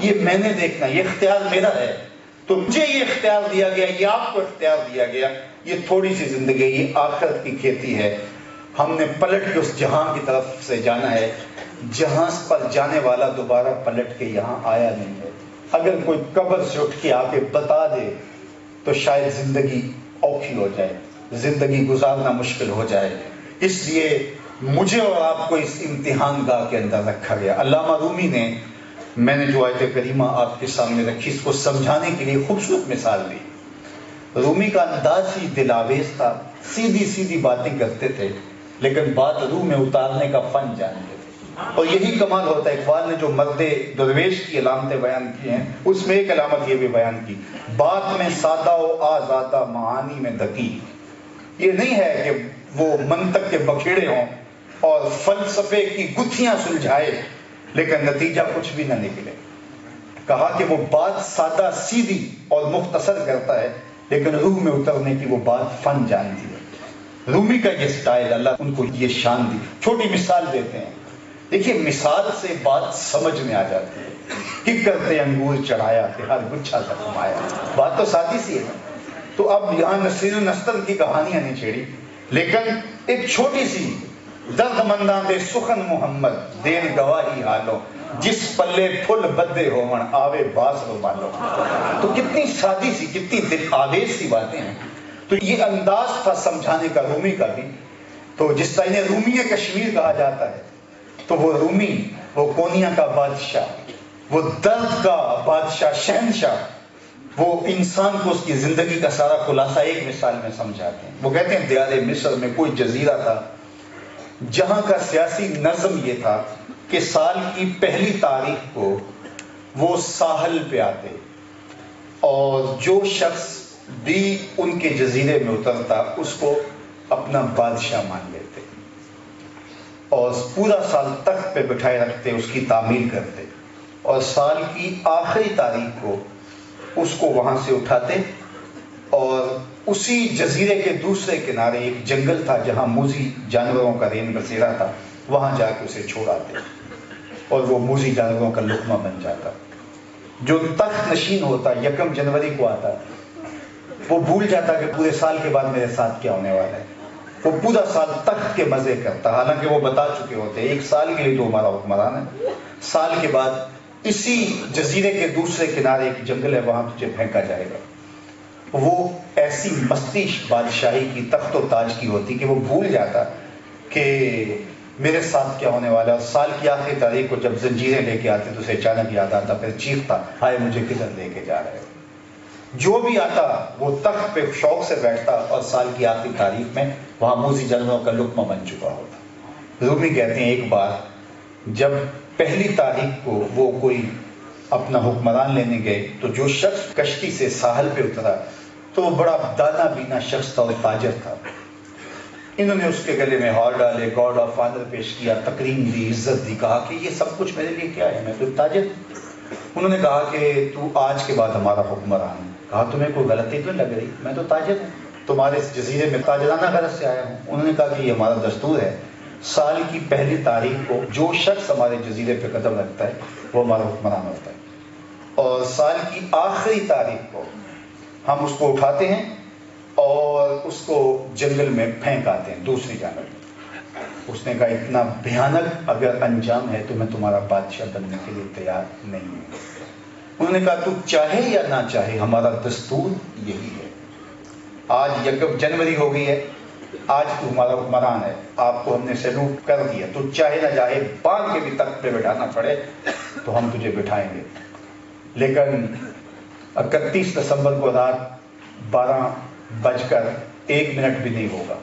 یہ میں نے دیکھنا، یہ اختیار میرا ہے۔ تو مجھے یہ اختیار دیا گیا، یہ آپ کو اختیار دیا گیا۔ یہ تھوڑی سی زندگی، یہ آخرت کی کھیتی ہے۔ ہم نے پلٹ کے اس جہاں کی طرف سے جانا ہے، جہاں پر جانے والا دوبارہ پلٹ کے یہاں آیا نہیں ہے۔ اگر کوئی قبر سے اٹھ کے آ کے بتا دے تو شاید زندگی اوکھی ہو جائے، زندگی گزارنا مشکل ہو جائے۔ اس لیے مجھے اور آپ کو اس امتحان گاہ کے اندر رکھا گیا۔ علامہ رومی نے، میں نے جو آیت کریمہ آپ کے سامنے رکھی، اس کو سمجھانے کے لیے خوبصورت مثال دی۔ رومی کا انداز ہی دلاویز تھا، سیدھی سیدھی باتیں کرتے تھے، لیکن بات روح میں اتارنے کا فن جانتے تھے۔ اور یہی کمال ہوتا ہے۔ اقبال نے جو مرد درویش کی علامتیں بیان کی ہیں، اس میں ایک علامت یہ بھی بیان کی، بات میں سادہ و آزادہ، معانی میں دقیق۔ یہ نہیں ہے کہ وہ منطق کے بکھیڑے ہوں اور فلسفے کی گتھیاں سلجھائے لیکن نتیجہ کچھ بھی نہ نکلے۔ کہا کہ وہ بات سادہ سیدھی اور مختصر کرتا ہے، لیکن روح میں اترنے کی وہ بات فن جانتی ہے۔ رومی کا یہ سٹائل، اللہ ان کو یہ شان دی۔ چھوٹی مثال دیتے ہیں، دیکھیے مثال سے بات سمجھ میں آ جاتی ہے۔ کہ کرتے انگور چڑھایا کہ ہر گچھا زخمایا، بات تو سادی سی ہے۔ تو اب یہاں نصیر النستر کی کہانیاں نہیں چھیڑی، لیکن ایک چھوٹی سی، درد منداں دے سخن محمد دین گواہی حالو، جس پلے پھل بدے ہون آوے باس رو مالو۔ تو کتنی سادی سی، کتنی دل آویز سی باتیں ہیں۔ تو یہ انداز تھا سمجھانے کا رومی کا بھی۔ تو جس طرح انہیں رومی کشمیر کہا جاتا ہے، تو وہ رومی، وہ کونیا کا بادشاہ، وہ درد کا بادشاہ، شہنشاہ، وہ انسان کو اس کی زندگی کا سارا خلاصہ ایک مثال میں سمجھاتے ہیں۔ وہ کہتے ہیں دیار مصر میں کوئی جزیرہ تھا، جہاں کا سیاسی نظم یہ تھا کہ سال کی پہلی تاریخ کو وہ ساحل پہ آتے، اور جو شخص بھی ان کے جزیرے میں اترتا اس کو اپنا بادشاہ مان لیتے، اور پورا سال تخت پہ بٹھائے رکھتے، اس کی تعمیل کرتے، اور سال کی آخری تاریخ کو اس کو وہاں سے اٹھاتے، اور اسی جزیرے کے دوسرے کنارے ایک جنگل تھا جہاں موذی جانوروں کا رین بسیرا تھا، وہاں جا کے اسے چھوڑ آتے، اور وہ موذی جانوروں کا لقمہ بن جاتا۔ جو تخت نشین ہوتا، 1 جنوری کو آتا، وہ بھول جاتا کہ پورے سال کے بعد میرے ساتھ کیا ہونے والا ہے۔ وہ پورا سال تخت کے مزے کرتا، حالانکہ وہ بتا چکے ہوتے 1 سال کے لیے تو ہمارا حکمران ہے، سال کے بعد اسی جزیرے کے دوسرے کنارے ایک جنگل ہے، وہاں تجھے پھینکا جائے گا۔ وہ ایسی مستی بادشاہی کی، تخت و تاج کی ہوتی کہ وہ بھول جاتا کہ میرے ساتھ کیا ہونے والا ہے۔ اور سال کی آخری تاریخ کو جب زنجیریں لے کے آتے تو اسے اچانک یاد آتا، پھر چیختا، ہائے مجھے کدھر لے کے جا رہے ہو۔ جو بھی آتا وہ تخت پہ شوق سے بیٹھتا، اور سال کی آخری تاریخ میں وہاں موذی جانوروں کا لقمہ بن چکا ہوتا۔ رومی کہتے ہیں ایک بار جب پہلی تاریخ کو وہ کوئی اپنا حکمران لینے گئے، تو جو شخص کشتی سے ساحل پہ اترا تو وہ بڑا دانا بینا شخص تھا اور تاجر تھا۔ انہوں نے اس کے گلے میں ہار ڈالے، گارڈ آف آنر پیش کیا، تکریم دی، عزت دی، کہا کہ یہ سب کچھ میرے لیے کیا ہے، میں تو تاجر ہوں۔ انہوں نے کہا کہ تو آج کے بعد ہمارا حکمران ہے۔ کہا تمہیں کوئی غلطی تو لگ رہی، میں تو تاجر ہوں۔ تمہارے اس جزیرے میں تاجرانہ غرض سے آیا ہوں. انہوں نے کہا کہ یہ ہمارا دستور ہے، سال کی پہلی تاریخ کو جو شخص ہمارے جزیرے پہ قدم رکھتا ہے وہ ہمارا حکمران ہوتا ہے، اور سال کی آخری تاریخ کو ہم اس کو اٹھاتے ہیں اور اس کو جنگل میں پھینک آتے ہیں دوسری جانب. اس نے کہا اتنا بھیانک اگر انجام ہے تو میں تمہارا بادشاہ بننے کے لیے تیار نہیں ہوں. انہوں نے کہا تو چاہے یا نہ چاہے ہمارا دستور یہی ہے. آج 1 جنوری ہو گئی ہے، آج تو ہمارا حکمران ہے، آپ کو ہم نے سیلوٹ کر دیا، تو چاہے نہ چاہے باندھ کے بھی تخت پہ بٹھانا پڑے تو ہم تجھے بٹھائیں گے. لیکن 31 دسمبر کو رات 12:01 بھی نہیں ہوگا،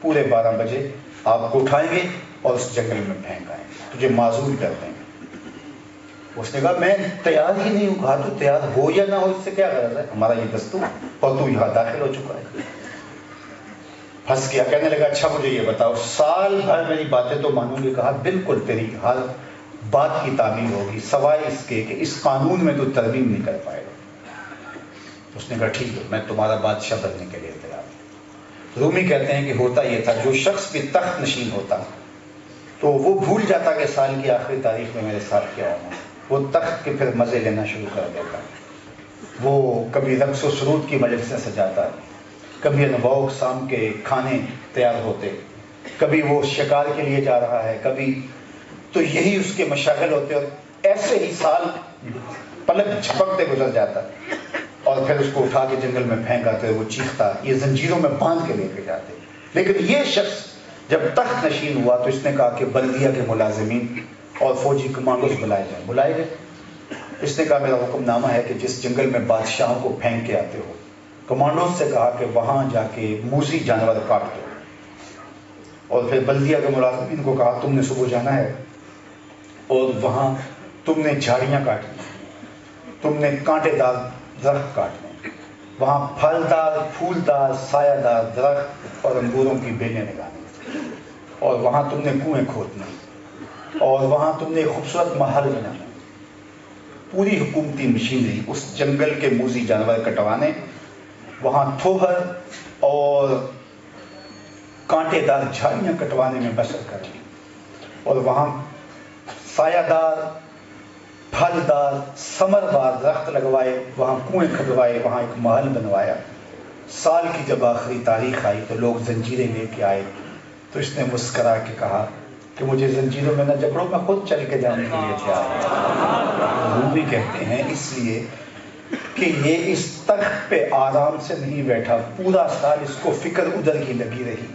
پورے 12 بجے آپ کو اٹھائیں گے اور اس جنگل میں پھینک آئیں گے، تجھے معزول کر دیں گے. اس نے کہا میں تیار ہی نہیں ہوں. کہا تو تیار ہو یا نہ ہو اس سے کیا غرض ہے، ہمارا یہ دستور، اور تو یہاں داخل ہو چکا ہے. پھنس گیا، کہنے لگا اچھا مجھے یہ بتاؤ سال بھر میری باتیں تو مانوں گی؟ کہا بالکل تیری ہر بات کی تعمیل ہوگی سوائے اس کے کہ اس قانون میں تو ترمیم نہیں کر پائے گا. اس نے کہا ٹھیک ہے میں تمہارا بادشاہ بننے کے لیے تیار ہوں. رومی کہتے ہیں کہ ہوتا یہ تھا جو شخص بھی تخت نشین ہوتا تو وہ بھول جاتا کہ سال کی آخری تاریخ میں میرے ساتھ کیا ہونا. وہ تخت کے پھر مزے لینا شروع کر دیتا. وہ کبھی رقص و سرود کی مجلسیں سجاتا، کبھی انواع و اقسام کے کھانے تیار ہوتے، کبھی وہ شکار کے لیے جا رہا ہے، کبھی تو یہی اس کے مشاغل ہوتے، اور ایسے ہی سال پلک جھپکتے گزر جاتا. اور پھر اس کو اٹھا کے جنگل میں پھینک آتے، وہ چیختا، یہ زنجیروں میں باندھ کے لے کے جاتے. لیکن یہ شخص جب تخت نشین ہوا تو اس نے کہا کہ بلدیہ کے ملازمین اور فوجی کمانڈوز بلائے جائیں. بلائے گئے. اس نے کہا میرا حکم نامہ ہے کہ جس جنگل میں بادشاہوں کو پھینک کے آتے ہو، کمانڈوز سے کہا کہ وہاں جا کے موذی جانور کاٹ دو. اور پھر بلدیہ کے ملازمین کو کہا تم نے صبح جانا ہے اور وہاں تم نے جھاڑیاں کاٹنی، تم نے کانٹے دار درخت کاٹنے، وہاں پھلدار پھولدار سایہ دار درخت اور انگوروں کی بیلیں لگانی، اور وہاں تم نے کنویں کھودنے، اور وہاں تم نے خوبصورت محل بنانا. پوری حکومتی مشینری اس جنگل کے موذی جانور کٹوانے، وہاں تھوہر اور کانٹے دار جھاڑیاں کٹوانے میں بسر کرنی، اور وہاں سایہ دار پھلدار ثمربار درخت لگوائے، وہاں کنویں کھدوائے، وہاں ایک محل بنوایا. سال کی جب آخری تاریخ آئی تو لوگ زنجیریں لے کے آئے تو اس نے مسکرا کے کہا کہ مجھے زنجیروں میں نہ جکڑو، میں خود چل کے جانے کے لیے تیار ہوں. رومی کہتے ہیں اس لیے کہ یہ اس تخت پہ آرام سے نہیں بیٹھا، پورا سال اس کو فکر ادھر کی لگی رہی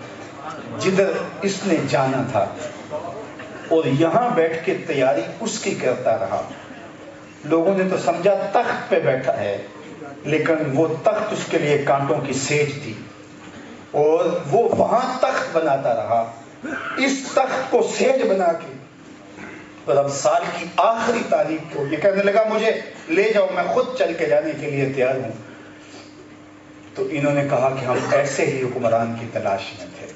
جدھر اس نے جانا تھا، اور یہاں بیٹھ کے تیاری اس کی کرتا رہا. لوگوں نے تو سمجھا تخت پہ بیٹھا ہے، لیکن وہ تخت اس کے لیے کانٹوں کی سیج تھی، اور وہ وہاں تخت بناتا رہا، اس تخت کو سیج بنا کے. اور اب سال کی آخری تاریخ کو یہ کہنے لگا مجھے لے جاؤ، میں خود چل کے جانے کے لیے تیار ہوں. تو انہوں نے کہا کہ ہم ایسے ہی حکمران کی تلاش میں تھے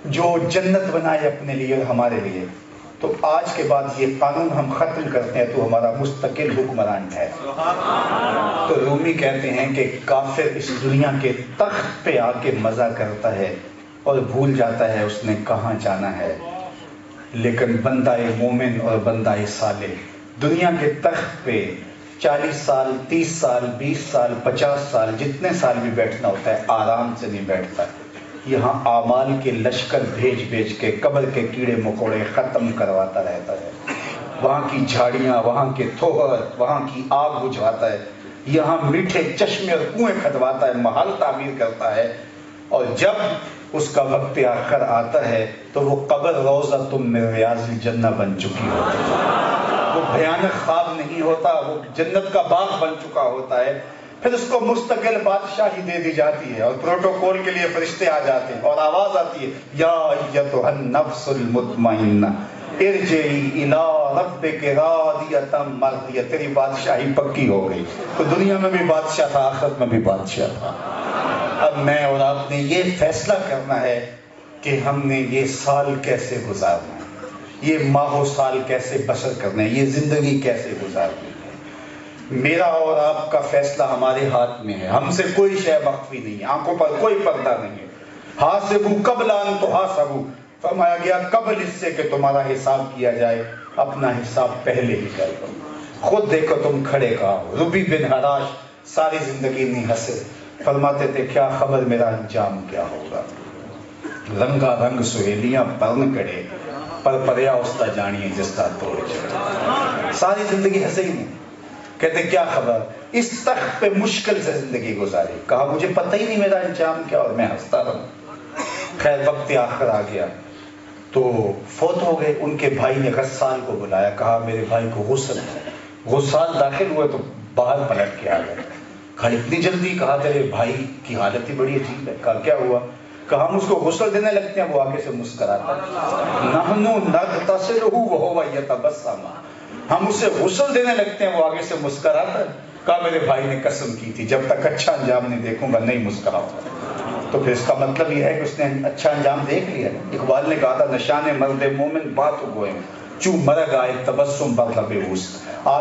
جو جنت بنائے اپنے لیے اور ہمارے لیے. تو آج کے بعد یہ قانون ہم ختم کرتے ہیں، تو ہمارا مستقل حکمران ہے. تو رومی کہتے ہیں کہ کافر اس دنیا کے تخت پہ آ کے مزہ کرتا ہے اور بھول جاتا ہے اس نے کہاں جانا ہے، لیکن بندہ مومن اور بندہ صالح دنیا کے تخت پہ 40 سال 30 سال 20 سال 50 سال جتنے سال بھی بیٹھنا ہوتا ہے آرام سے نہیں بیٹھتا. یہاں اعمال کے لشکر بھیج بھیج کے قبر کے کیڑے مکوڑے ختم کرواتا رہتا ہے. وہاں کی جھاڑیاں، وہاں کے تھوہر، وہاں کی آگ بجھواتا ہے، یہاں میٹھے چشمے اور کنویں کھدواتا ہے، محل تعمیر کرتا ہے. اور جب اس کا وقت آخر آتا ہے تو وہ قبر روضۃ من ریاض الجنہ بن چکی ہوتی ہے. وہ بھیانک خواب نہیں ہوتا، وہ جنت کا باغ بن چکا ہوتا ہے. پھر اس کو مستقل بادشاہی دے دی جاتی ہے، اور پروٹوکول کے لیے فرشتے آ جاتے ہیں، اور آواز آتی ہے یا ایتھا النفس المطمئنہ ارجعی الی ربک راضیۃ مرضیہ. تیری بادشاہی پکی ہو گئی. تو دنیا میں بھی بادشاہ تھا، آخرت میں بھی بادشاہ تھا. اب میں اور آپ نے یہ فیصلہ کرنا ہے کہ ہم نے یہ سال کیسے گزارنا ہے، یہ ماہ و سال کیسے بسر کرنا ہے، یہ زندگی کیسے گزارنی ہے. میرا اور آپ کا فیصلہ ہمارے ہاتھ میں ہے، ہم سے کوئی شے مخفی نہیں، آنکھوں پر کوئی پردہ نہیں ہے۔ حاسبوا قبل ان تحاسبوا، فرمایا گیا قبل اس سے کہ تمہارا حساب کیا جائے اپنا حساب پہلے ہی کر لو۔ خود دیکھو تم کھڑے کہاں ہو۔ ربی بن حراش ساری زندگی نہیں ہنسے، فرماتے تھے کیا خبر میرا انجام کیا ہوگا۔ رنگا رنگ سہیلیاں پرن کڑے، پر پریا استا جانیے جس کا توڑ چڑھے۔ ساری زندگی ہنسے ہی نہیں، کہتے کیا خبر، اس تخت پہ مشکل سے زندگی گزاری، کہا مجھے پتہ ہی نہیں میرا انجام کیا، اور میں ہنستا رہا۔ خیر وقت آخر آ گیا تو فوت ہو گئے۔ ان کے بھائی نے غسال کو بلایا، کہا میرے بھائی کو غسل ہے۔ غسال داخل ہوئے تو باہر پلٹ کے آ گئے، کہا اتنی جلدی، کہا تیرے بھائی کی حالت ہی بڑی عجیب ہے۔ کہا کیا ہوا؟ کہا ہم اس کو غسل دینے لگتے ہیں وہ آگے سے مسکراتا ہے، نحن نغتسلہ وہو یتبسم، ہم اسے غسل دینے لگتے ہیں وہ آگے سے مسکراتا ہے۔ کہا میرے بھائی نے قسم کی تھی جب تک اچھا انجام نہیں دیکھوں گا نہیں مسکراؤں گا۔ تو پھر اس کا مطلب یہ ہے کہ اس نے اچھا انجام دیکھ لیا۔ اقبال نے کہا تھا نشان مرد مومن بات گوئے چوں مرگ آئے تبسم بر لب اوست،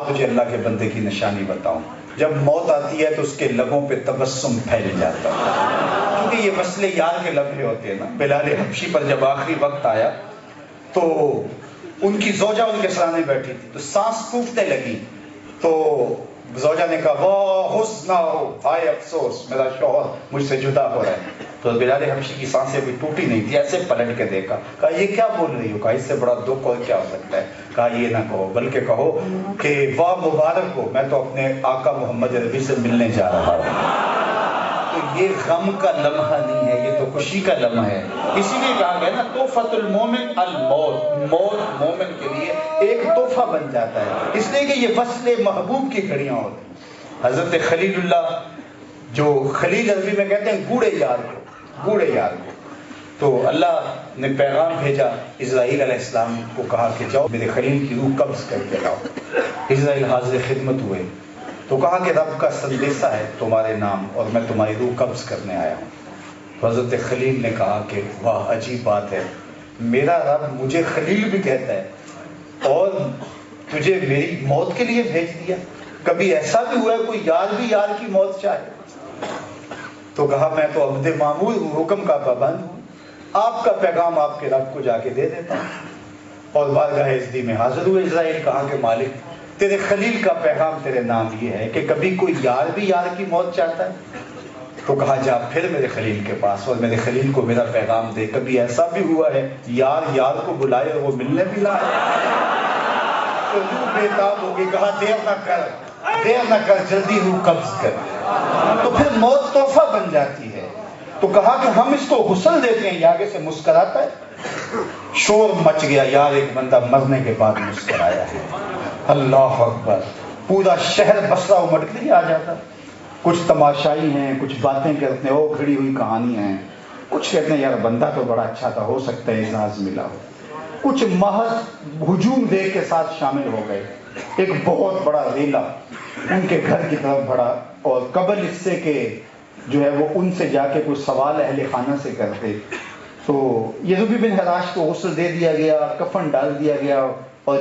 تجھے اللہ کے بندے کی نشانی بتاؤں، جب موت آتی ہے تو اس کے لبوں پہ تبسم پھیل جاتا ہے، کیونکہ یہ وصل یار کے لمحے ہوتے ہیں نا۔ بلال حبشی پر جب آخری وقت آیا تو ان کی زوجہ ان کے سرانے بیٹھی تھی، تو سانس پھوٹنے لگی، تو زوجہ نے کہا واہ حسن ہو، ہائے افسوس میرا شوہر مجھ سے جدا ہو رہا ہے۔ تو بلال حبشی کی سانسیں بھی ٹوٹی نہیں تھی، ایسے پلٹ کے دیکھا، کہا یہ کیا بول رہی ہو؟ کہا اس سے بڑا دکھ اور کیا ہو سکتا ہے؟ کہا یہ نہ کہو بلکہ کہو کہ واہ مبارک ہو، میں تو اپنے آقا محمد عربی سے ملنے جا رہا ہوں۔ تو یہ غم کا لمحہ نہیں ہے، یہ تو خوشی کا لمحہ ہے۔ اسی لیے کہا گیا نا تحفۃ المومن الموت، موت مومن کے لیے ایک تحفہ بن جاتا ہے، اس لیے کہ یہ وصل محبوب کی گھڑیاں ہوتی ہیں۔ حضرت خلیل اللہ، جو خلیل عربی میں کہتے ہیں گوڑے یار کو، گوڑے یار کو، تو اللہ نے پیغام بھیجا اسرائیل علیہ السلام کو، کہا کہ جاؤ میرے خلیل کی روح قبض کر کے لاؤ۔ اسرائیل حاضر خدمت ہوئے تو کہا کہ رب کا سندیسہ ہے تمہارے نام اور میں تمہاری روح قبض کرنے آیا ہوں۔ تو حضرت خلیل نے کہا کہ واہ عجیب بات ہے، میرا رب مجھے خلیل بھی کہتا ہے اور تجھے میری موت کے لیے بھیج دیا؟ کبھی ایسا بھی ہوا ہے کوئی یار بھی یار کی موت چاہے؟ تو کہا میں تو عبد معمور ہوں، حکم کا پابند ہوں، آپ کا پیغام آپ کے رب کو جا کے دے دیتا ہوں۔ اور بارگاہ عزدی میں حاضر ہوئے اسرائیل، کہا کہ مالک تیرے خلیل کا پیغام تیرے نام یہ ہے کہ کبھی کوئی یار بھی یار کی موت چاہتا ہے؟ تو کہا جا پھر میرے خلیل کے پاس اور میرے خلیل کو میرا پیغام دے، کبھی ایسا بھی ہوا ہے یار یار کو بلائے اور وہ ملنے بھی نہ آئے؟ تو روح بےتاب ہوگی، کہا دیر نہ کر جلدی روح قبض کر۔ تو پھر موت تحفہ بن جاتی ہے۔ تو کہا کہ ہم اس کو غسل دیتے ہیں، یہ آگے سے مسکراتا ہے۔ شور مچ گیا، یار ایک بندہ مرنے کے بعد مسکرایا ہے، اللہ اکبر، پورا شہر بصرہ امٹ کے لیے آ جاتا۔ کچھ تماشائی ہیں، کچھ باتیں کرتے ہیں او کھڑی ہوئی کہانی ہیں، کچھ کہتے ہیں یار بندہ تو بڑا اچھا تھا، ہو سکتا ہے اعزاز ملا ہو، کچھ محض ہجوم دیکھ کے ساتھ شامل ہو گئے۔ ایک بہت بڑا ریلا ان کے گھر کی طرف بڑھا، اور قبل اس سے کہ جو ہے وہ ان سے جا کے کوئی سوال اہل خانہ سے کرتے، تو یہ ربی بن حراش کو غسل دے دیا گیا، کفن ڈال دیا گیا، اور